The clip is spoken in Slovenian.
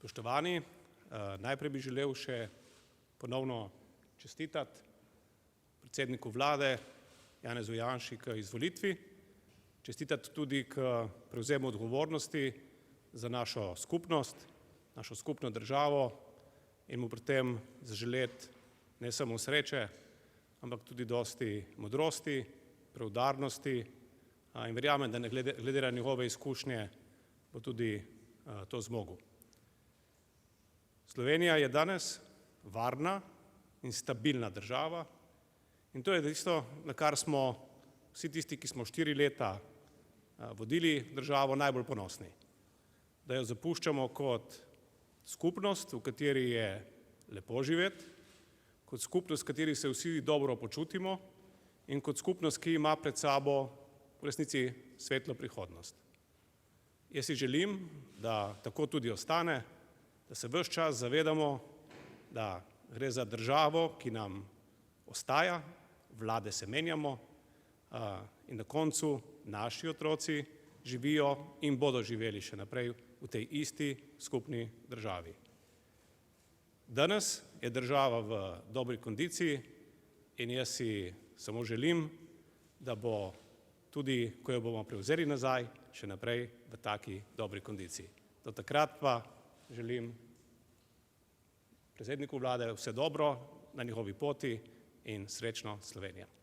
Spoštovani, najprej bi želel še ponovno čestitati predsedniku vlade Janezu Janši k izvolitvi, čestitati tudi k prevzemu odgovornosti za našo skupnost, našo skupno državo in mu pri tem zaželeti ne samo sreče, ampak tudi dosti modrosti, preudarnosti in verjamem, da glede na njegove izkušnje bo tudi to zmogel. Slovenija je danes varna in stabilna država in to je tisto, na kar smo vsi tisti, ki smo 4 leta vodili državo, najbolj ponosni. Da jo zapuščamo kot skupnost, v kateri je lepo živeti, kot skupnost, v kateri se vsi dobro počutimo in kot skupnost, ki ima pred sabo v resnici svetlo prihodnost. Jaz si želim, da tako tudi ostane, da se ves čas zavedamo, da gre za državo, ki nam ostaja, vlade se menjamo in na koncu naši otroci živijo in bodo živeli še naprej v tej isti skupni državi. Danes je država v dobri kondiciji in jaz si samo želim, da bo tudi, ko jo bomo prevzeli nazaj, še naprej v taki dobri kondiciji. Do takrat pa želim predsedniku vlade vse dobro na njegovi poti in srečno Slovenija.